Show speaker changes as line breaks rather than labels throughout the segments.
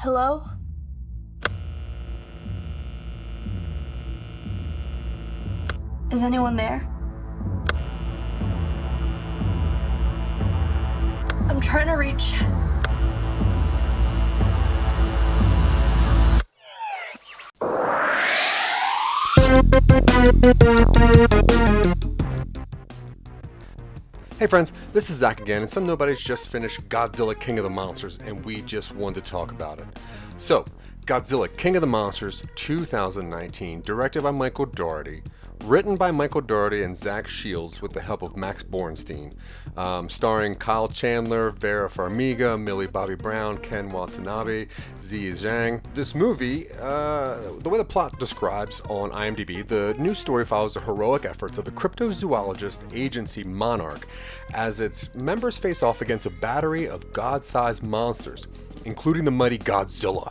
Hello? Is anyone there? I'm trying to reach.
Hey friends, this is Zach again, and some Nobodies just finished Godzilla King of the Monsters, and we just wanted to talk about it. So, Godzilla King of the Monsters 2019, directed by Michael Dougherty, written by Michael Dougherty and Zach Shields with the help of Max Bornstein, starring Kyle Chandler, Vera Farmiga, Millie Bobby Brown, Ken Watanabe, Ziyi Zhang. This movie, the way the plot describes on IMDb, the news story follows the heroic efforts of the cryptozoologist agency Monarch as its members face off against a battery of god-sized monsters, including the mighty Godzilla,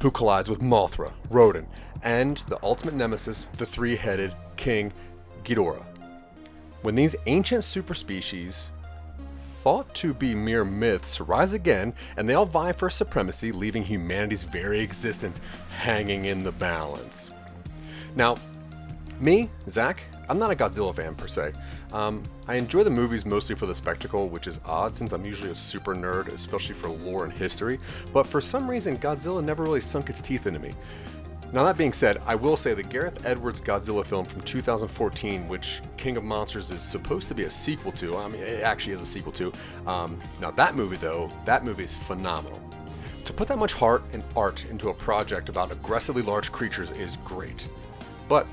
who collides with Mothra, Rodan, and the ultimate nemesis, the three-headed King Ghidorah. When these ancient superspecies, thought to be mere myths, rise again, and they all vie for supremacy, leaving humanity's very existence hanging in the balance. Now, me, Zach, I'm not a Godzilla fan per se. I enjoy the movies mostly for the spectacle, which is odd since I'm usually a super nerd, especially for lore and history, but for some reason Godzilla never really sunk its teeth into me. Now that being said, I will say the Gareth Edwards Godzilla film from 2014, which King of Monsters is supposed to be a sequel to, I mean it actually is a sequel to, now that movie is phenomenal. To put that much heart and art into a project about aggressively large creatures is great. But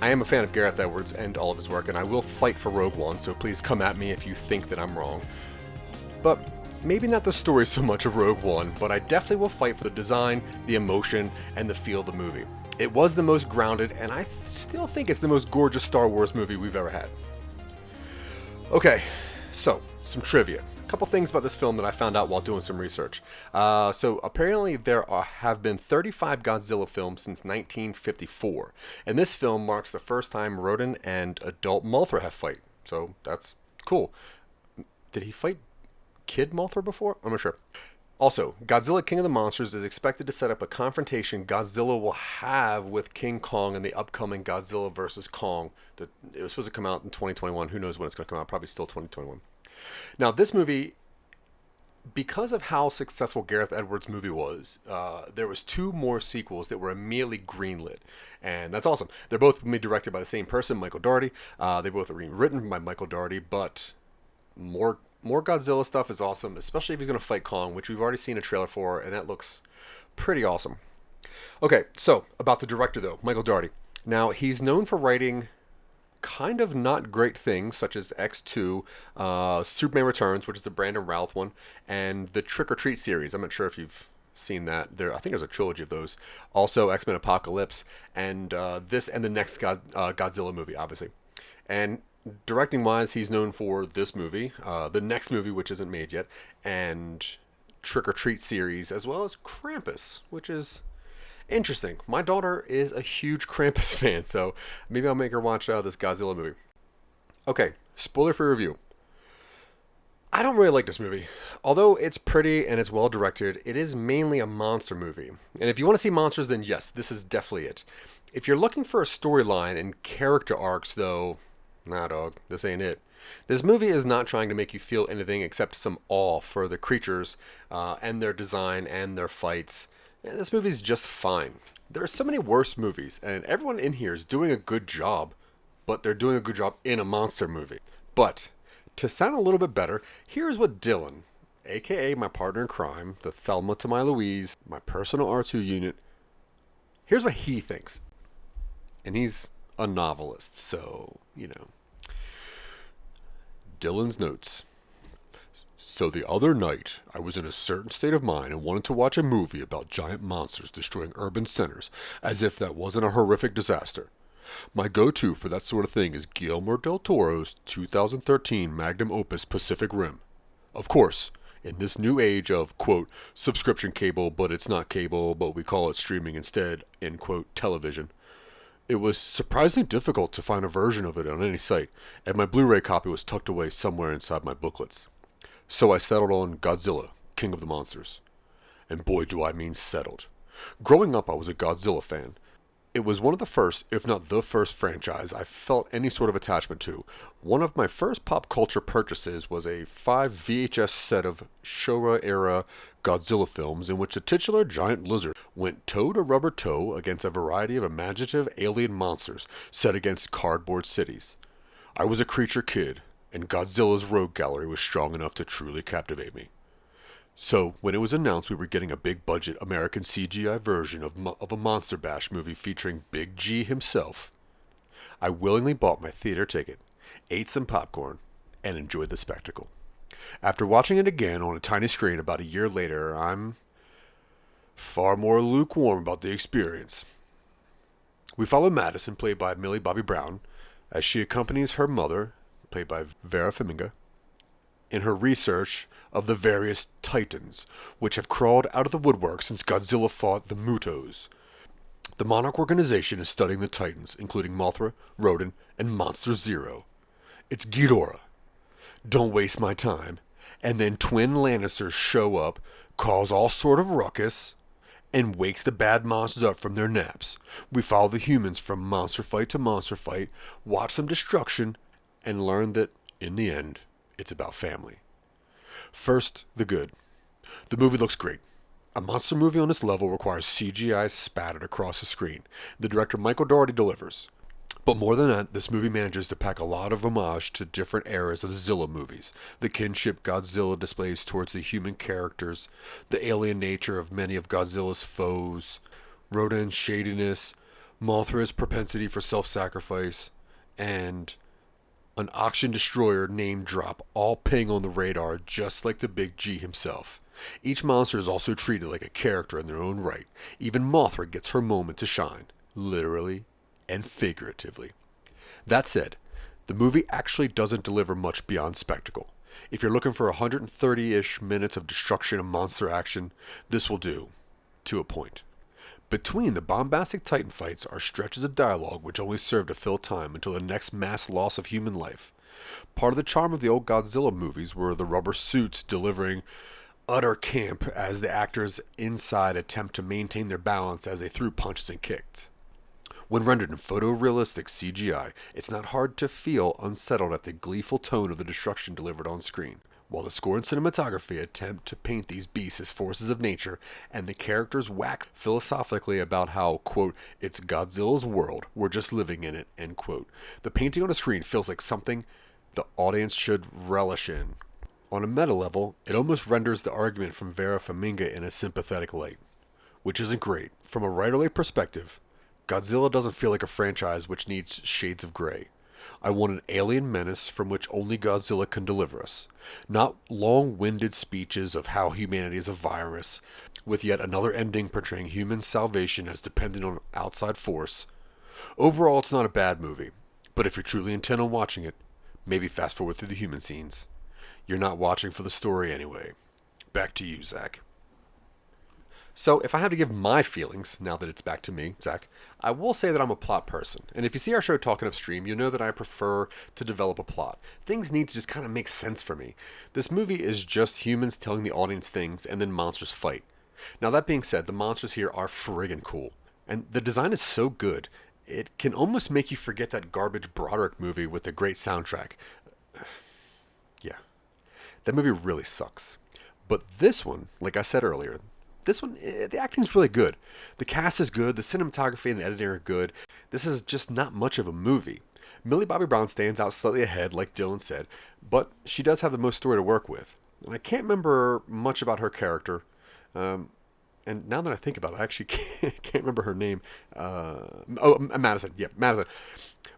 I am a fan of Gareth Edwards and all of his work, and I will fight for Rogue One, so please come at me if you think that I'm wrong. But maybe not the story so much of Rogue One, but I definitely will fight for the design, the emotion, and the feel of the movie. It was the most grounded, and I still think it's the most gorgeous Star Wars movie we've ever had. Okay, so some trivia. A couple things about this film that I found out while doing some research. So apparently there have been 35 Godzilla films since 1954, and this film marks the first time Rodan and adult Mothra have fight. So that's cool. Did he fight Kid Mothra before? I'm not sure. Also, Godzilla King of the Monsters is expected to set up a confrontation Godzilla will have with King Kong in the upcoming Godzilla vs. Kong. It was supposed to come out in 2021. Who knows when it's going to come out? Probably still 2021. Now, this movie, because of how successful Gareth Edwards' movie was, there was 2 more sequels that were immediately greenlit, and that's awesome. They're both directed by the same person, Michael Dougherty. They both are written by Michael Dougherty, but more Godzilla stuff is awesome, especially if he's going to fight Kong, which we've already seen a trailer for, and that looks pretty awesome. Okay, so about the director, though, Michael Dougherty. Now, he's known for writing kind of not great things, such as X2, Superman Returns, which is the Brandon Routh one, and the Trick or Treat series. I'm not sure if you've seen that. I think there's a trilogy of those. Also, X-Men Apocalypse, and this and the next Godzilla movie, obviously. And directing wise, he's known for this movie, the next movie, which isn't made yet, and Trick or Treat series, as well as Krampus, which is interesting. My daughter is a huge Krampus fan, so maybe I'll make her watch this Godzilla movie. Okay, spoiler-free review. I don't really like this movie. Although it's pretty and it's well directed, it is mainly a monster movie. And if you want to see monsters, then yes, this is definitely it. If you're looking for a storyline and character arcs, though, nah, dog, this ain't it. This movie is not trying to make you feel anything except some awe for the creatures and their design and their fights. And this movie's just fine. There are so many worse movies, and everyone in here is doing a good job, but they're doing a good job in a monster movie. But to sound a little bit better, here's what Dylan, aka my partner in crime, the Thelma to my Louise, my personal R2 unit, here's what he thinks. And he's a novelist, so, you know. Dylan's notes. So the other night, I was in a certain state of mind and wanted to watch a movie about giant monsters destroying urban centers, as if that wasn't a horrific disaster. My go-to for that sort of thing is Guillermo del Toro's 2013 magnum opus Pacific Rim. Of course, in this new age of, quote, subscription cable, but it's not cable, but we call it streaming instead, end quote, television, it was surprisingly difficult to find a version of it on any site, and my Blu-ray copy was tucked away somewhere inside my booklets. So I settled on Godzilla, King of the Monsters. And boy do I mean settled. Growing up, I was a Godzilla fan. It was one of the first, if not the first franchise I felt any sort of attachment to. One of my first pop culture purchases was a 5 VHS set of Showa-era Godzilla films in which the titular giant lizard went toe to rubber toe against a variety of imaginative alien monsters set against cardboard cities. I was a creature kid, and Godzilla's rogue gallery was strong enough to truly captivate me. So, when it was announced we were getting a big-budget American CGI version of a Monster Bash movie featuring Big G himself, I willingly bought my theater ticket, ate some popcorn, and enjoyed the spectacle. After watching it again on a tiny screen about a year later, I'm far more lukewarm about the experience. We follow Madison, played by Millie Bobby Brown, as she accompanies her mother, played by Vera Farmiga, in her research of the various titans, which have crawled out of the woodwork since Godzilla fought the Mutos. The Monarch organization is studying the titans, including Mothra, Rodan, and Monster Zero. It's Ghidorah. Don't waste my time. And then twin Lannisters show up, cause all sort of ruckus, and wakes the bad monsters up from their naps. We follow the humans from monster fight to monster fight, watch some destruction, and learn that, in the end, it's about family. First, the good. The movie looks great. A monster movie on this level requires CGI spattered across the screen. The director Michael Dougherty delivers. But more than that, this movie manages to pack a lot of homage to different eras of Zilla movies. The kinship Godzilla displays towards the human characters, the alien nature of many of Godzilla's foes, Rodan's shadiness, Mothra's propensity for self-sacrifice, and an auction destroyer name drop all ping on the radar just like the Big G himself. Each monster is also treated like a character in their own right. Even Mothra gets her moment to shine, literally and figuratively. That said, the movie actually doesn't deliver much beyond spectacle. If you're looking for 130-ish minutes of destruction and monster action, this will do, to a point. Between the bombastic Titan fights are stretches of dialogue which only serve to fill time until the next mass loss of human life. Part of the charm of the old Godzilla movies were the rubber suits delivering utter camp as the actors inside attempt to maintain their balance as they threw punches and kicked. When rendered in photorealistic CGI, it's not hard to feel unsettled at the gleeful tone of the destruction delivered on screen. While the score and cinematography attempt to paint these beasts as forces of nature, and the characters wax philosophically about how, quote, it's Godzilla's world, we're just living in it, end quote. The painting on the screen feels like something the audience should relish in. On a meta level, it almost renders the argument from Vera Farmiga in a sympathetic light, which isn't great. From a writerly perspective, Godzilla doesn't feel like a franchise which needs shades of gray. I want an alien menace from which only Godzilla can deliver us. Not long-winded speeches of how humanity is a virus, with yet another ending portraying human salvation as dependent on outside force. Overall, it's not a bad movie, but if you're truly intent on watching it, maybe fast forward through the human scenes. You're not watching for the story anyway. Back to you, Zach. So, if I have to give my feelings, now that it's back to me, Zach, I will say that I'm a plot person. And if you see our show Talking Upstream, you know that I prefer to develop a plot. Things need to just kind of make sense for me. This movie is just humans telling the audience things and then monsters fight. Now, that being said, the monsters here are friggin' cool. And the design is so good, it can almost make you forget that garbage Broderick movie with a great soundtrack. Yeah. That movie really sucks. But this one, like I said earlier, this one, the acting's really good. The cast is good, the cinematography and the editing are good. This is just not much of a movie. Millie Bobby Brown stands out slightly ahead, like Dylan said, but she does have the most story to work with. And I can't remember much about her character. And now that I think about it, I actually can't remember her name. Madison. Yeah, Madison.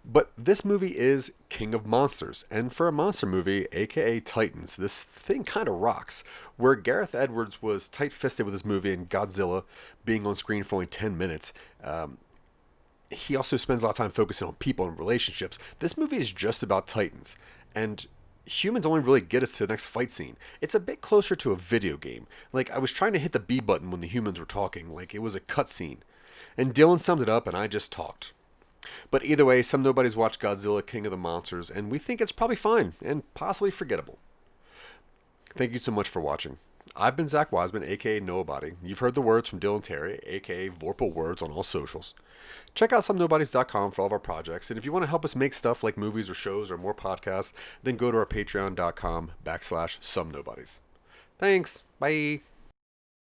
But this movie is King of Monsters. And for a monster movie, aka Titans, this thing kind of rocks. Where Gareth Edwards was tight-fisted with his movie and Godzilla being on screen for only 10 minutes, he also spends a lot of time focusing on people and relationships. This movie is just about Titans. And humans only really get us to the next fight scene. It's a bit closer to a video game. Like, I was trying to hit the B button when the humans were talking, like it was a cutscene. And Dylan summed it up, and I just talked. But either way, some nobodies watch Godzilla, King of the Monsters, and we think it's probably fine, and possibly forgettable. Thank you so much for watching. I've been Zach Wiseman, aka Nobody. You've heard the words from Dylan Terry, aka Vorpal Words on all socials. Check out somenobodies.com for all of our projects, and if you want to help us make stuff like movies or shows or more podcasts, then go to our patreon.com/somenobodies. Thanks. Bye.